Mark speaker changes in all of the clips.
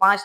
Speaker 1: 5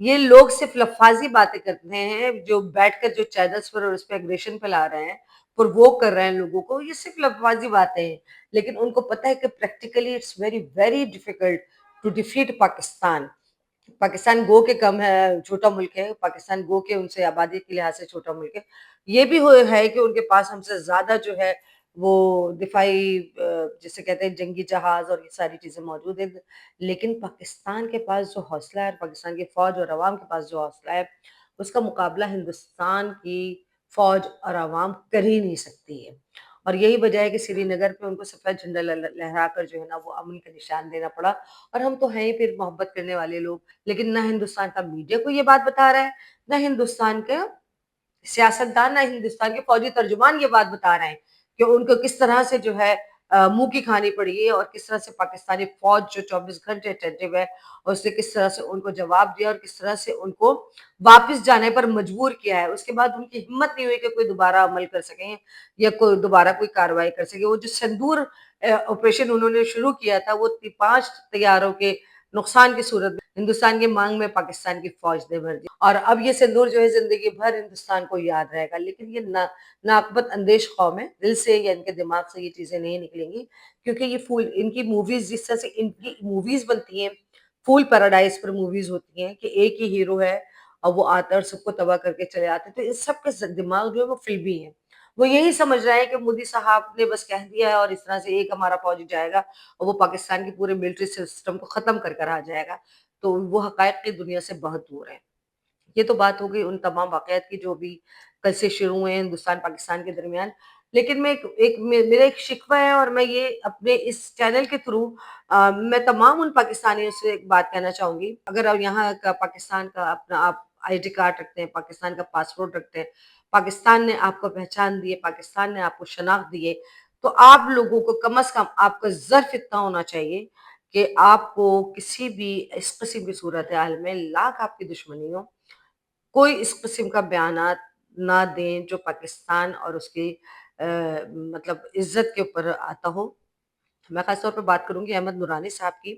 Speaker 1: یہ لوگ صرف لفاظی باتیں کرتے ہیں، جو بیٹھ کر جو چینلز پر اور اس پہ اگریشن پھیلا رہے ہیں، پرووک کر رہے ہیں لوگوں کو، یہ صرف لفاظی باتیں ہیں، لیکن ان کو پتہ ہے کہ practically it's very very difficult to defeat Pakistan. Pakistan گو کے کم ہے، چھوٹا ملک ہے، پاکستان گو کے ان سے آبادی کے لحاظ سے چھوٹا ملک ہے، یہ بھی ہے کہ ان کے پاس ہم سے زیادہ جو ہے وہ دفاعی جسے کہتے ہیں جنگی جہاز اور یہ ساری چیزیں موجود ہیں، لیکن پاکستان کے پاس جو حوصلہ ہے، پاکستان کی فوج اور عوام کے پاس جو حوصلہ ہے، اس کا مقابلہ ہندوستان کی فوج اور عوام کر ہی نہیں سکتی ہے۔ اور یہی وجہ ہے کہ سری نگر پہ ان کو سفید جھنڈا لہرا کر جو ہے نا وہ امن کا نشان دینا پڑا، اور ہم تو ہیں ہی پھر محبت کرنے والے لوگ، لیکن نہ ہندوستان کا میڈیا کو یہ بات بتا رہا ہے، نہ ہندوستان کے سیاستدان، نہ ہندوستان کے فوجی ترجمان یہ بات بتا رہے ہیں کہ ان کو کس طرح سے جو ہے منہ کی کھانی پڑی ہے، اور کس طرح سے پاکستانی فوج جو 24 گھنٹے اٹینٹو ہے، اور اس نے کس طرح سے ان کو جواب دیا اور کس طرح سے ان کو واپس جانے پر مجبور کیا ہے۔ اس کے بعد ان کی ہمت نہیں ہوئی کہ کوئی دوبارہ عمل کر سکیں یا کوئی دوبارہ کوئی کارروائی کر سکے۔ وہ جو سندور آپریشن انہوں نے شروع کیا تھا، وہ 5 طیاروں کے نقصان کی صورت میں ہندوستان کی مانگ میں پاکستان کی فوج نے بھر دی، اور اب یہ سندور جو ہے زندگی بھر ہندوستان کو یاد رہے گا۔ لیکن یہ ناقبت اندیش قوم ہے، دل سے یا ان کے دماغ سے یہ چیزیں نہیں نکلیں گی، کیونکہ یہ ان کی موویز، جس طرح سے ان کی موویز بنتی ہیں، فول پیراڈائز پر موویز ہوتی ہیں کہ ایک ہی ہیرو ہے اور وہ آتا ہے اور سب کو تباہ کر کے چلے آتے ہیں، تو اس سب کے دماغ جو ہے وہ فلمی ہے۔ وہ یہی سمجھ رہے ہیں کہ مودی صاحب نے بس کہہ دیا ہے اور اس طرح سے ایک ہمارا فوجی جائے گا اور وہ پاکستان کے پورے ملٹری سسٹم کو ختم کر کر آ جائے گا، تو وہ حقائق کی دنیا سے بہت دور ہے۔ یہ تو بات ہو گئی ان تمام واقعات کی جو بھی کل سے شروع ہوئے ہیں ہندوستان پاکستان کے درمیان، لیکن میرا ایک شکوہ ہے، اور میں یہ اپنے اس چینل کے تھرو میں تمام ان پاکستانیوں سے ایک بات کہنا چاہوں گی، اگر آپ یہاں کا پاکستان کا اپنا آپ آئی ڈی کارڈ رکھتے ہیں، پاکستان کا پاسپورٹ رکھتے ہیں، پاکستان نے آپ کو پہچان دی ہے، پاکستان نے آپ کو شناخت دی ہے، تو آپ لوگوں کو کم از کم آپ کا ظرف اتنا ہونا چاہیے کہ آپ کو کسی بھی اس قسم کی صورتحال میں، لاکھ آپ کی دشمنی ہو، کوئی اس قسم کا بیانات نہ دیں جو پاکستان اور اس کی مطلب عزت کے اوپر آتا ہو۔ میں خاص طور پہ بات کروں گی احمد نورانی صاحب کی۔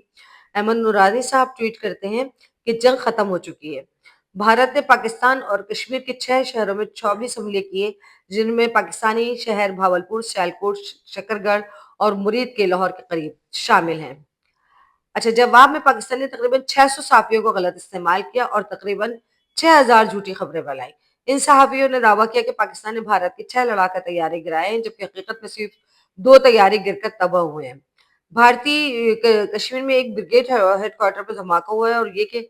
Speaker 1: احمد نورانی صاحب ٹویٹ کرتے ہیں کہ جنگ ختم ہو چکی ہے، بھارت نے پاکستان اور کشمیر کے 6 شہروں میں 24 حملے کیے، جن میں پاکستانی شہر بھاولپور، سیالکوٹ، شکر گڑھ اور مرید کے لاہور کے قریب شامل ہیں۔ اچھا، جواب میں پاکستان نے تقریباً 600 صحافیوں کو غلط استعمال کیا اور تقریباً 6000 جھوٹی خبریں پھیلائی۔ ان صحافیوں نے دعویٰ کیا کہ پاکستان نے بھارت کے 6 لڑاکا طیارے گرائے ہیں، جبکہ حقیقت میں صرف 2 طیارے گر کر تباہ ہوئے ہیں۔ بھارتی کشمیر میں ایک بریگیڈ ہیڈ کوارٹر پر دھماکہ ہوا ہے، اور یہ کہ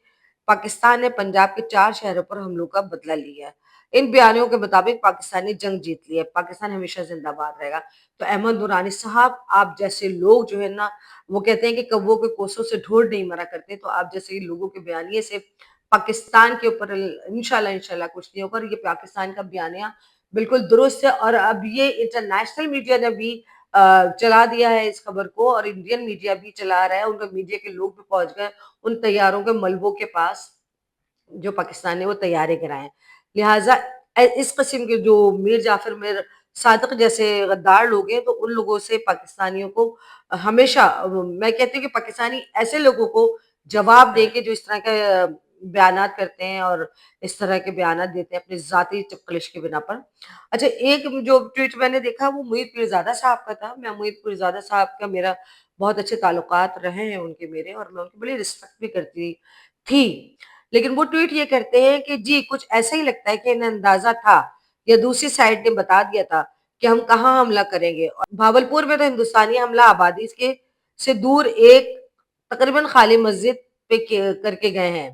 Speaker 1: پاکستان نے پنجاب کے 4 شہروں پر حملوں کا بدلہ لیا ہے۔ ان بیانیوں کے مطابق پاکستان نے جنگ جیت لی ہے، پاکستان ہمیشہ زندہ باد رہے گا۔ تو احمد نورانی صاحب، آپ جیسے لوگ جو ہے نا، وہ کہتے ہیں کہ کبوں کے کوسوں سے ڈھور نہیں مرا کرتے، تو آپ جیسے لوگوں کے بیانیے سے پاکستان کے اوپر انشاءاللہ کچھ نہیں ہوگا۔ یہ پاکستان کا بیانیہ بالکل درست ہے، اور اب یہ انٹرنیشنل میڈیا نے بھی چلا دیا ہے اس خبر کو، اور انڈین میڈیا بھی چلا رہا ہے، ان کا میڈیا کے لوگ بھی پہنچ گئے ان طیاروں کے ملبوں کے پاس جو پاکستان نے وہ طیارے گرائے ہیں۔ لہٰذا اس قسم کے جو میر جعفر میر صادق جیسے غدار لوگ ہیں، تو ان لوگوں سے پاکستانیوں کو ہمیشہ، میں کہتی ہوں کہ پاکستانی ایسے لوگوں کو جواب دے کے جو اس طرح کے بیانات کرتے ہیں اور اس طرح کے بیانات دیتے ہیں اپنی ذاتی چپکلش کی بنا پر۔ اچھا، ایک جو ٹویٹ میں نے دیکھا وہ معید پیرزادہ صاحب کا تھا۔ میں معید پیرزادہ صاحب کا میرا بہت اچھے تعلقات رہے ہیں ان کے میرے، اور میں ان کی بڑی رسپیکٹ بھی کرتی تھی، لیکن وہ ٹویٹ یہ کرتے ہیں کہ جی کچھ ایسا ہی لگتا ہے کہ انہیں اندازہ تھا یا دوسری سائڈ نے بتا دیا تھا کہ ہم کہاں حملہ کریں گے۔ اور بھاولپور میں تو ہندوستانی حملہ آبادی کے سے دور ایک تقریباً خالی مسجد پہ کر کے گئے ہیں۔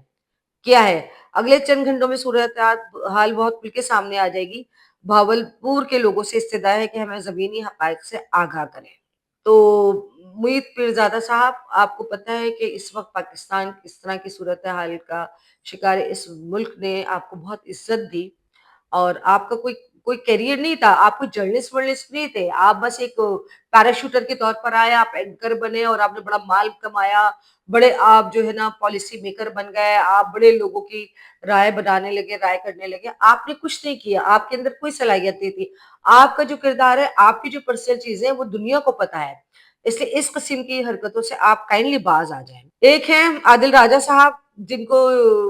Speaker 1: کیا ہے، اگلے چند گھنٹوں میں صورتحال بہت کھل کے سامنے آ جائے گی۔ بھاولپور کے لوگوں سے استدعا ہے کہ ہمیں زمینی حقائق سے آگاہ کریں۔ تو معید پیرزادہ صاحب، آپ کو پتہ ہے کہ اس وقت پاکستان اس طرح کی صورتحال کا شکار ہے، اس ملک نے آپ کو بہت عزت دی، اور آپ کا کوئی کیریئر نہیں تھا، آپ کوئی جرنلسٹ ورنلسٹ نہیں تھے، آپ بس ایک پیراشوٹر کے طور پر آئے، آپ اینکر بنے اور آپ نے بڑا مال کمایا، بڑے آپ جو ہے نا پالیسی میکر بن گئے، آپ بڑے لوگوں کی رائے بنانے لگے، رائے کرنے لگے۔ آپ نے کچھ نہیں کیا، آپ کے اندر کوئی صلاحیت نہیں تھی۔ آپ کا جو کردار ہے، آپ کی جو پرسنل چیزیں ہیں، وہ دنیا کو پتہ ہے، اس لیے اس قسم کی حرکتوں سے آپ کائنڈلی باز آ جائیں۔ ایک ہیں عادل راجہ صاحب، جن کو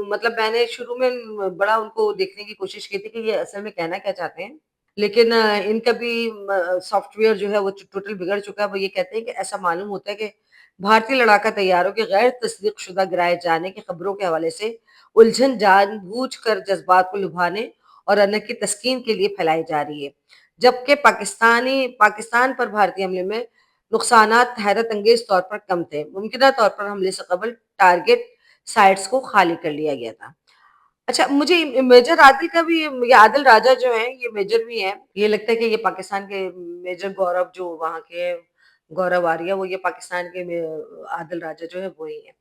Speaker 1: مطلب میں نے شروع میں بڑا ان کو دیکھنے کی کوشش کی تھی کہ یہ اصل میں کہنا کیا چاہتے ہیں، لیکن ان کا بھی سافٹ ویئر جو ہے وہ ٹوٹل بگڑ چکا ہے۔ وہ یہ کہتے ہیں کہ ایسا معلوم ہوتا ہے کہ بھارتی لڑاکا طیاروں کے غیر تصدیق شدہ گرائے جانے کی خبروں کے حوالے سے الجھن جان بوجھ کر جذبات کو لبھانے اور انک کی تسکین کے لیے پھیلائی جا رہی ہے، جبکہ پاکستان پر بھارتی حملے میں نقصانات حیرت انگیز طور پر کم تھے۔ ممکنہ طور پر حملے سے قبل ٹارگٹ سائٹس کو خالی کر لیا گیا تھا۔ اچھا، مجھے میجر عادل کا بھی، یہ عادل راجہ جو ہیں یہ میجر بھی ہیں، یہ لگتا ہے کہ یہ پاکستان کے میجر گورو جو وہاں کے ہیں، گورو آریہ، وہ یہ پاکستان کے عادل راجہ جو ہے وہی ہیں۔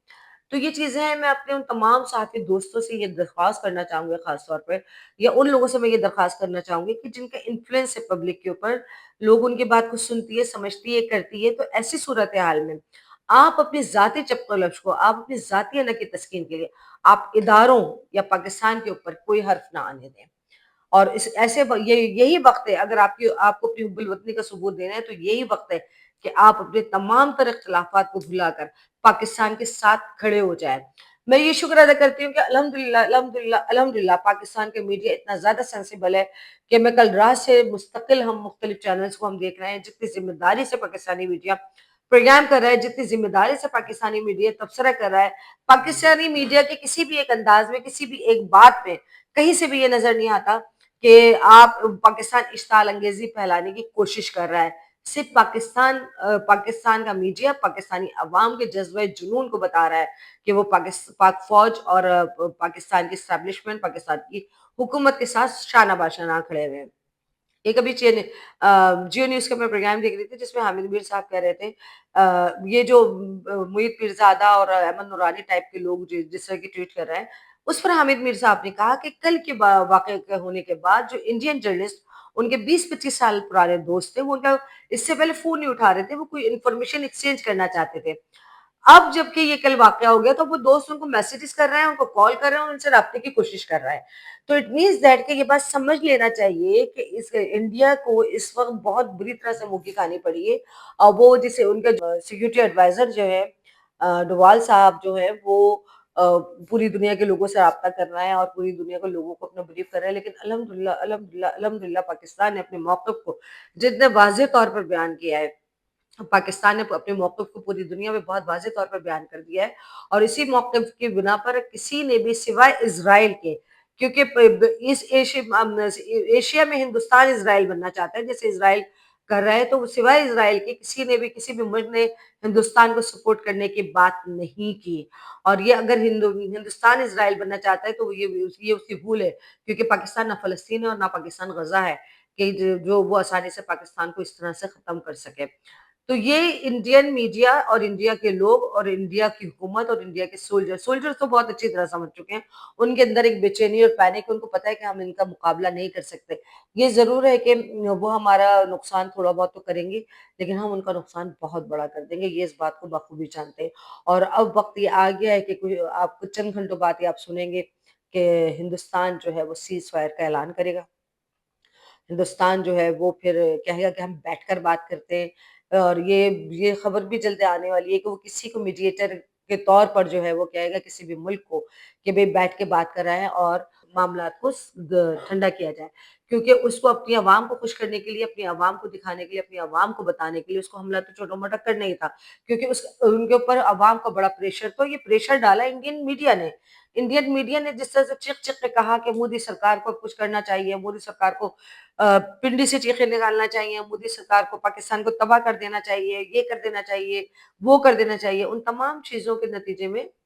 Speaker 1: تو یہ چیزیں ہیں، میں اپنے ان تمام صحافی دوستوں سے یہ درخواست کرنا چاہوں گی، خاص طور پر یا ان لوگوں سے میں یہ درخواست کرنا چاہوں گی کہ جن کا انفلوئنس ہے پبلک کے اوپر، لوگ ان کی بات کو سنتی ہے، سمجھتی ہے، کرتی ہے، تو ایسی صورتحال میں آپ اپنی ذاتی چپق و لفظ کو، آپ اپنی ذاتی انک کی تسکین کے لیے آپ اداروں یا پاکستان کے اوپر کوئی حرف نہ آنے دیں۔ اور اس ایسے یہی وقت ہے، اگر آپ کو اپنی حب الوطنی کا ثبوت دینا ہے تو یہی وقت ہے کہ آپ اپنے تمام تر اختلافات کو بھلا کر پاکستان کے ساتھ کھڑے ہو جائیں۔ میں یہ شکر ادا کرتی ہوں کہ الحمدللہ الحمدللہ الحمدللہ پاکستان کے میڈیا اتنا زیادہ سینسیبل ہے کہ میں کل رات سے مستقل ہم مختلف چینلز کو ہم دیکھ رہے ہیں، جتنی ذمہ داری سے پاکستانی میڈیا پروگرام کر رہا ہے، جتنی ذمہ داری سے پاکستانی میڈیا تبصرہ کر رہا ہے، پاکستانی میڈیا کے کسی بھی ایک انداز میں، کسی بھی ایک بات میں کہیں سے بھی یہ نظر نہیں آتا کہ آپ پاکستان اشتعال انگیزی پھیلانے کی کوشش کر رہا ہے۔ صرف پاکستان کا میڈیا پاکستانی عوام کے جذبہ جنون کو بتا رہا ہے کہ وہ پاک فوج اور پاکستان کی اسٹیبلشمنٹ، پاکستان کی حکومت کے ساتھ شانہ باشانہ کھڑے ہوئے ہیں۔ ایک ابھی جیو نیوز کا میں پروگرام دیکھ رہی تھی جس میں حامد میر صاحب کہہ رہے تھے یہ جو محیط پیرزادہ اور احمد نورانی ٹائپ کے لوگ جس طرح کی ٹویٹ کر رہے ہیں، اس پر حامد میر صاحب نے کہا کہ کل کے واقعے کے ہونے کے بعد جو انڈین جرنلسٹ ان کے 20-25 سال پرانے دوست تھے، وہ ان کا اس سے پہلے فون نہیں اٹھا رہے تھے، وہ کوئی انفارمیشن ایکسچینج کرنا چاہتے تھے۔ اب جب کہ یہ کل واقعہ ہو گیا تو وہ دوست ان کو میسیجز کر رہے ہیں، ان کو کال کر رہے ہیں، ان سے رابطے کی کوشش کر رہا ہے۔ تو اٹ مینس دیٹ کہ یہ بات سمجھ لینا چاہیے کہ اس انڈیا کو اس وقت بہت بری طرح سے منہ کی کھانی پڑی ہے، اور وہ جسے ان کا سیکورٹی ایڈوائزر جو ہے ڈوال صاحب جو ہے وہ پوری دنیا کے لوگوں سے رابطہ کر رہا ہے اور پوری دنیا کے لوگوں کو اپنا بلیو کر رہا ہے، لیکن الحمدللہ الحمدللہ الحمدللہ پاکستان نے اپنے موقف کو جتنے واضح طور پر بیان کیا ہے، پاکستان نے اپنے موقف کو پوری دنیا میں بہت واضح طور پر بیان کر دیا ہے، اور اسی موقف کی بنا پر کسی نے بھی سوائے اسرائیل کے، کیونکہ اس ایشیا میں ہندوستان اسرائیل بننا چاہتا ہے جیسے اسرائیل کر رہا ہے، تو سوائے اسرائیل کے کسی نے بھی، کسی بھی ملک نے ہندوستان کو سپورٹ کرنے کی بات نہیں کی۔ اور یہ اگر ہندوستان اسرائیل بننا چاہتا ہے تو یہ اس کی بھول ہے، کیونکہ پاکستان نہ فلسطین ہے اور نہ پاکستان غزہ ہے کہ جو وہ آسانی سے پاکستان کو اس طرح سے ختم کر سکے۔ تو یہ انڈین میڈیا اور انڈیا کے لوگ اور انڈیا کی حکومت اور انڈیا کے سولجر تو بہت اچھی طرح سمجھ چکے ہیں، ان کے اندر ایک بے چینی اور پینک، ان کو پتہ ہے کہ ہم ان کا مقابلہ نہیں کر سکتے۔ یہ ضرور ہے کہ وہ ہمارا نقصان تھوڑا بہت تو کریں گے، لیکن ہم ان کا نقصان بہت بڑا کر دیں گے، یہ اس بات کو بخوبی جانتے ہیں۔ اور اب وقت یہ آ گیا ہے کہ آپ کچھ چند گھنٹوں بعد یہ آپ سنیں گے کہ ہندوستان جو ہے وہ سیز فائر کا اعلان کرے گا۔ ہندوستان جو ہے وہ پھر کہے گا کہ ہم بیٹھ کر بات کرتے ہیں، اور یہ خبر بھی جلد آنے والی ہے کہ وہ کسی کو میڈیٹر کے طور پر جو ہے وہ کہے گا کسی بھی ملک کو کہ بھئی بیٹھ کے بات کر رہا ہے اور معاملات کو ٹھنڈا کیا جائے، کیونکہ اس کو اپنی عوام کو خوش کرنے کے لیے، اپنی عوام کو دکھانے کے لیے، اپنی عوام کو بتانے کے لیے اس کو حملہ تو چھوٹا موٹا کرنا ہی تھا، کیونکہ ان کے اوپر عوام کا بڑا پریشر، تو یہ پریشر ڈالا انڈین میڈیا نے جس طرح سے چیخ چیخ کے کہا کہ مودی سرکار کو کچھ کرنا چاہیے، مودی سرکار کو پنڈی سے چیخیں نکالنا چاہیے، مودی سرکار کو پاکستان کو تباہ کر دینا چاہیے، یہ کر دینا چاہیے، وہ کر دینا چاہیے، ان تمام چیزوں کے نتیجے میں